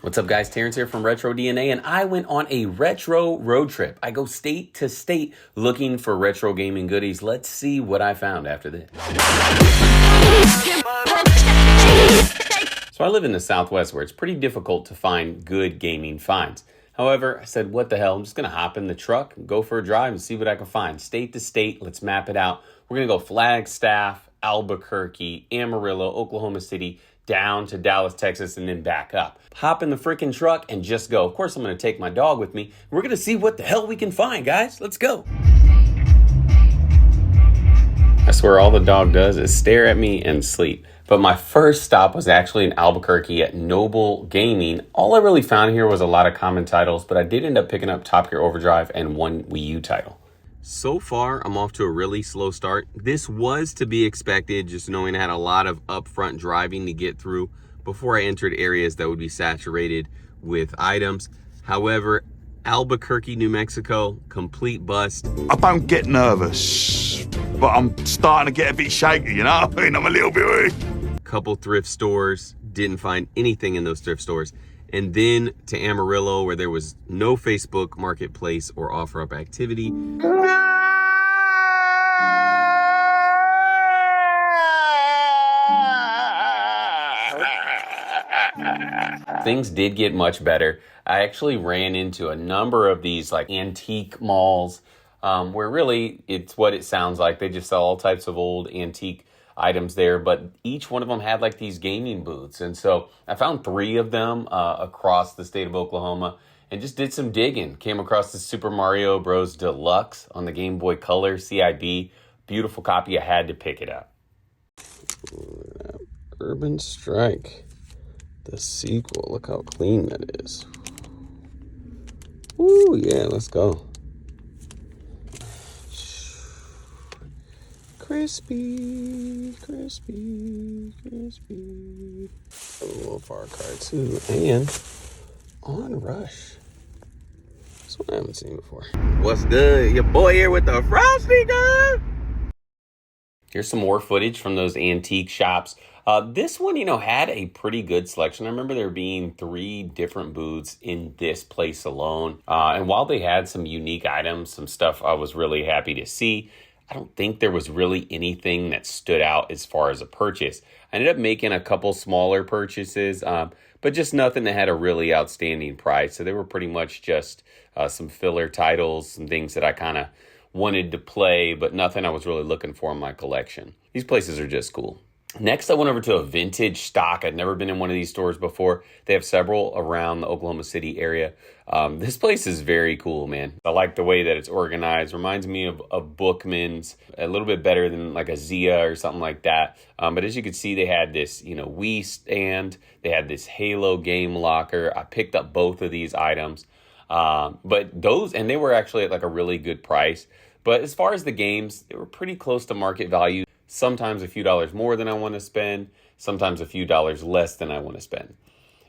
What's up, guys? Terrence here from Retro DNA, and I went on a retro road trip. I go state to state looking for retro gaming goodies. Let's see what I found after this. So I live in the Southwest where it's pretty difficult to find good gaming finds. However, I said, what the hell? I'm just going to hop in the truck, go for a drive, and see what I can find. State to state, let's map it out. We're going to go Flagstaff, Albuquerque, Amarillo, Oklahoma City, down to Dallas, Texas, and then back up. Hop in the freaking truck and just go. Of course, I'm going to take my dog with me. We're going to see what the hell we can find, guys. Let's go. I swear all the dog does is stare at me and sleep. But my first stop was actually in Albuquerque at Noble Gaming. All I really found here was a lot of common titles, but I did end up picking up Top Gear Overdrive and one Wii U title. So far, I'm off to a really slow start. This was to be expected, just knowing I had a lot of upfront driving to get through before I entered areas that would be saturated with items. However, Albuquerque, New Mexico, complete bust. I don't get nervous, but I'm starting to get a bit shaky, you know? I mean, I'm a little bit weak. Couple thrift stores, didn't find anything in those thrift stores. And then to Amarillo, where there was no Facebook Marketplace or OfferUp activity. Things did get much better. I actually ran into a number of these like antique malls where really it's what it sounds like. They just sell all types of old antique items there, but each one of them had like these gaming booths. And so I found 3 of them across the state of Oklahoma and just did some digging. Came across the Super Mario Bros. Deluxe on the Game Boy Color CIB. Beautiful copy. I had to pick it up. Urban Strike, the sequel. Look how clean that is. Ooh, yeah, let's go. Crispy, crispy, crispy. A little Far Cry 2 and On Rush. That's one I haven't seen before. What's good? Your boy here with the Frosty gun. Here's some more footage from those antique shops. This one, had a pretty good selection. I remember there being 3 different booths in this place alone. And while they had some unique items, some stuff I was really happy to see, I don't think there was really anything that stood out as far as a purchase. I ended up making a couple smaller purchases, but just nothing that had a really outstanding price. So they were pretty much just some filler titles, some things that I kind of wanted to play, but nothing I was really looking for in my collection. These places are just cool. Next, I went over to a vintage stock. I'd never been in one of these stores before. They have several around the Oklahoma City area. This place is very cool, man. I like the way that it's organized. Reminds me of Bookman's, a little bit better than like a Zia or something like that. But as you can see, they had this, Wii stand. They had this Halo game locker. I picked up both of these items. But those, and they were actually at like a really good price. But as far as the games, they were pretty close to market value. Sometimes a few dollars more than I want to spend, sometimes a few dollars less than I want to spend.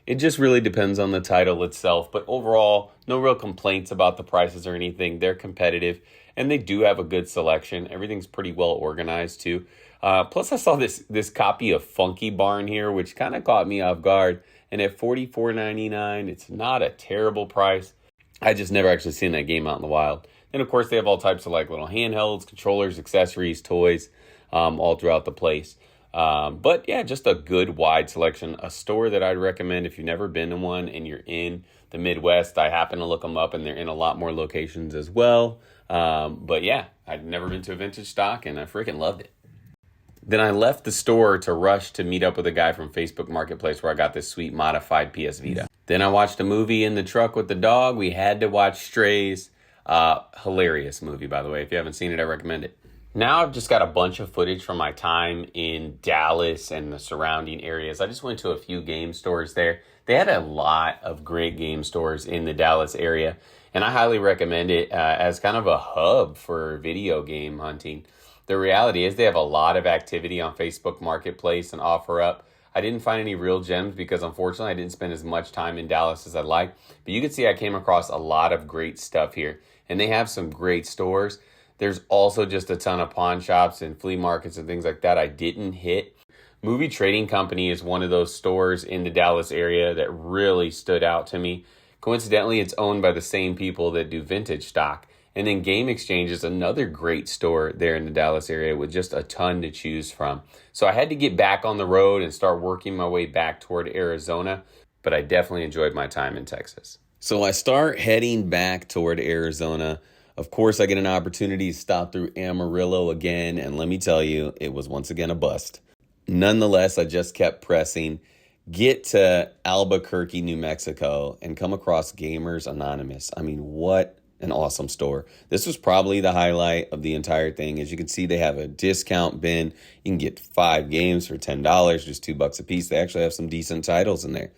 It just really depends on the title itself, but overall, no real complaints about the prices or anything. They're competitive, and they do have a good selection. Everything's pretty well organized, too. Plus, I saw this copy of Funky Barn here, which kind of caught me off guard. And at $44.99, it's not a terrible price. I just never actually seen that game out in the wild. And, of course, they have all types of like little handhelds, controllers, accessories, toys, all throughout the place. But yeah, just a good wide selection. A store that I'd recommend if you've never been to one and you're in the Midwest. I happen to look them up and they're in a lot more locations as well. But yeah, I'd never been to a vintage stock and I freaking loved it. Then I left the store to rush to meet up with a guy from Facebook Marketplace where I got this sweet modified PS Vita. Then I watched a movie in the truck with the dog. We had to watch Strays. Hilarious movie, by the way. If you haven't seen it, I recommend it. Now I've just got a bunch of footage from my time in Dallas and the surrounding areas. I just went to a few game stores there. They had a lot of great game stores in the Dallas area, and I highly recommend it as kind of a hub for video game hunting. The reality is they have a lot of activity on Facebook Marketplace and OfferUp. I didn't find any real gems because unfortunately I didn't spend as much time in Dallas as I'd like. But you can see I came across a lot of great stuff here, and they have some great stores. There's also just a ton of pawn shops and flea markets and things like that I didn't hit. Movie Trading Company is one of those stores in the Dallas area that really stood out to me. Coincidentally, it's owned by the same people that do vintage stock. And then Game Exchange is another great store there in the Dallas area with just a ton to choose from. So I had to get back on the road and start working my way back toward Arizona, but I definitely enjoyed my time in Texas. So I start heading back toward Arizona. Of course, I get an opportunity to stop through Amarillo again, and let me tell you, it was once again a bust. Nonetheless, I just kept pressing, get to Albuquerque, New Mexico, and come across Gamers Anonymous. I mean, what an awesome store. This was probably the highlight of the entire thing. As you can see, they have a discount bin. You can get 5 games for $10, just $2 a piece. They actually have some decent titles in there.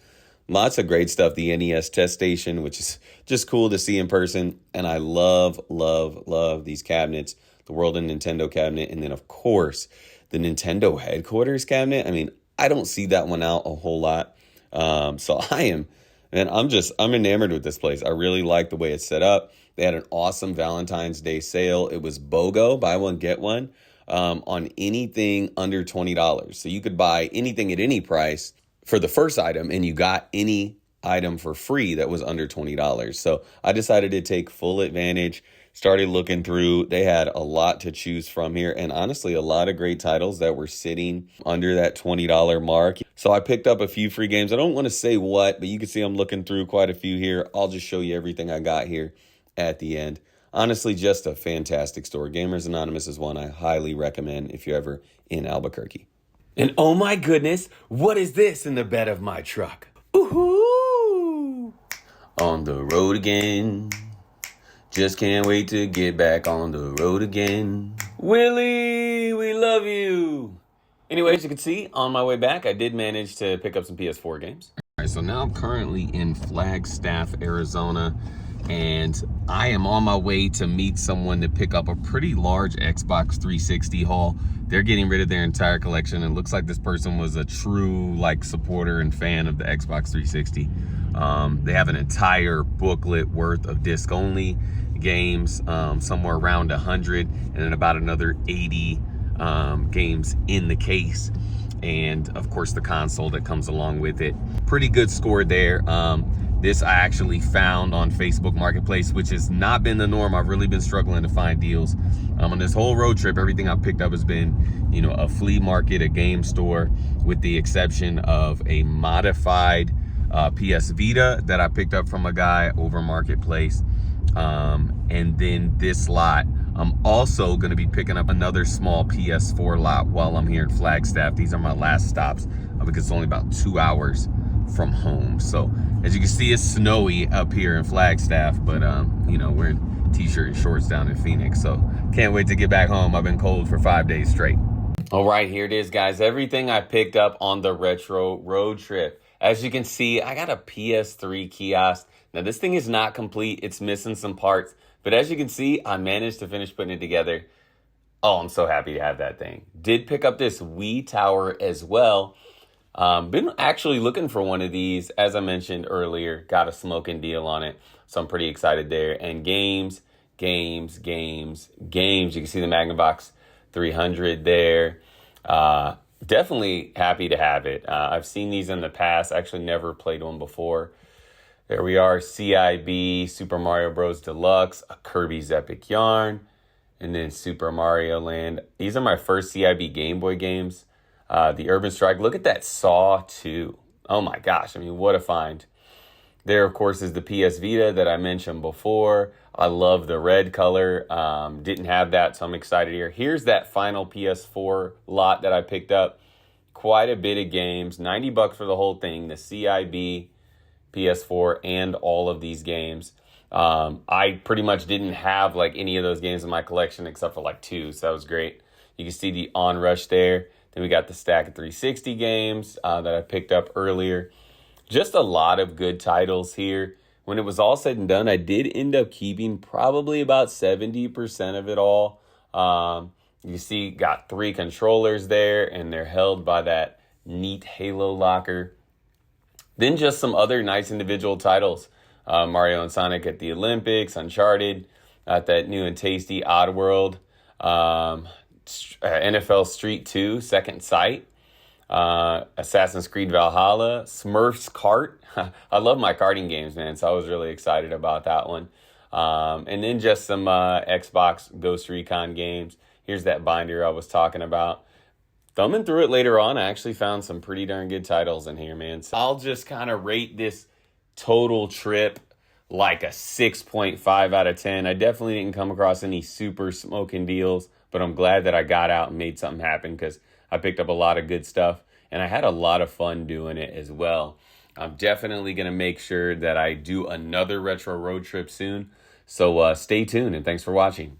Lots of great stuff. The NES test station, which is just cool to see in person. And I love, love, love these cabinets. The World of Nintendo cabinet. And then, of course, the Nintendo headquarters cabinet. I mean, I don't see that one out a whole lot. So I'm enamored with this place. I really like the way it's set up. They had an awesome Valentine's Day sale. It was BOGO, buy one, get one, on anything under $20. So you could buy anything at any price for the first item, and you got any item for free that was under $20. So I decided to take full advantage, started looking through. They had a lot to choose from here, and honestly, a lot of great titles that were sitting under that $20 mark. So I picked up a few free games. I don't want to say what, but you can see I'm looking through quite a few here. I'll just show you everything I got here at the end. Honestly, just a fantastic store. Gamers Anonymous is one I highly recommend if you're ever in Albuquerque. And oh my goodness, what is this in the bed of my truck? Ooh, on the road again. Just can't wait to get back on the road again. Willie, we love you. Anyway, as you can see, on my way back, I did manage to pick up some PS4 games. All right, so now I'm currently in Flagstaff, Arizona, and I am on my way to meet someone to pick up a pretty large Xbox 360 haul. They're getting rid of their entire collection. It looks like this person was a true supporter and fan of the Xbox 360. They have an entire booklet worth of disc-only games, somewhere around 100, and then about another 80 games in the case. And of course the console that comes along with it. Pretty good score there. This I actually found on Facebook Marketplace, which has not been the norm. I've really been struggling to find deals. On this whole road trip, everything I've picked up has been, a flea market, a game store, with the exception of a modified PS Vita that I picked up from a guy over Marketplace. And then this lot, I'm also going to be picking up another small PS4 lot while I'm here in Flagstaff. These are my last stops because it's only about 2 hours from home. So as you can see, it's snowy up here in Flagstaff, but we're in t-shirt and shorts down in Phoenix. So can't wait to get back home. I've been cold for 5 days straight. All right, here it is, guys. Everything I picked up on the retro road trip. As you can see, I got a PS3 kiosk. Now this thing is not complete. It's missing some parts, but as you can see, I managed to finish putting it together. Oh, I'm so happy to have that thing. Did pick up this Wii Tower as well. Been actually looking for one of these, as I mentioned earlier. Got a smoking deal on it, so I'm pretty excited there. And games. You can see the Magnavox 300 there. Definitely happy to have it. I've seen these in the past. Actually never played one before. There we are, CIB, Super Mario Bros. Deluxe, a Kirby's Epic Yarn, and then Super Mario Land. These are my first CIB Game Boy games. The Urban Strike. Look at that Saw 2. Oh my gosh, I mean, what a find. There, of course, is the PS Vita that I mentioned before. I love the red color. Didn't have that, so I'm excited here. Here's that final PS4 lot that I picked up. Quite a bit of games. $90 for the whole thing. The CIB, PS4, and all of these games. I pretty much didn't have any of those games in my collection except for 2, so that was great. You can see the Onrush there. Then we got the stack of 360 games that I picked up earlier. Just a lot of good titles here. When it was all said and done, I did end up keeping probably about 70% of it all. You see, got 3 controllers there, and they're held by that neat Halo locker. Then just some other nice individual titles. Mario and Sonic at the Olympics, Uncharted, that new and tasty Oddworld, NFL Street 2, Second Sight. Assassin's Creed Valhalla, Smurfs Kart. I love my karting games, man, so I was really excited about that one. And then just some Xbox Ghost Recon games. Here's that binder I was talking about. Thumbing through it later on, I actually found some pretty darn good titles in here, man. So I'll just kind of rate this total trip like a 6.5 out of 10. I definitely didn't come across any super smoking deals, but I'm glad that I got out and made something happen because I picked up a lot of good stuff and I had a lot of fun doing it as well. I'm definitely going to make sure that I do another retro road trip soon. So stay tuned and thanks for watching.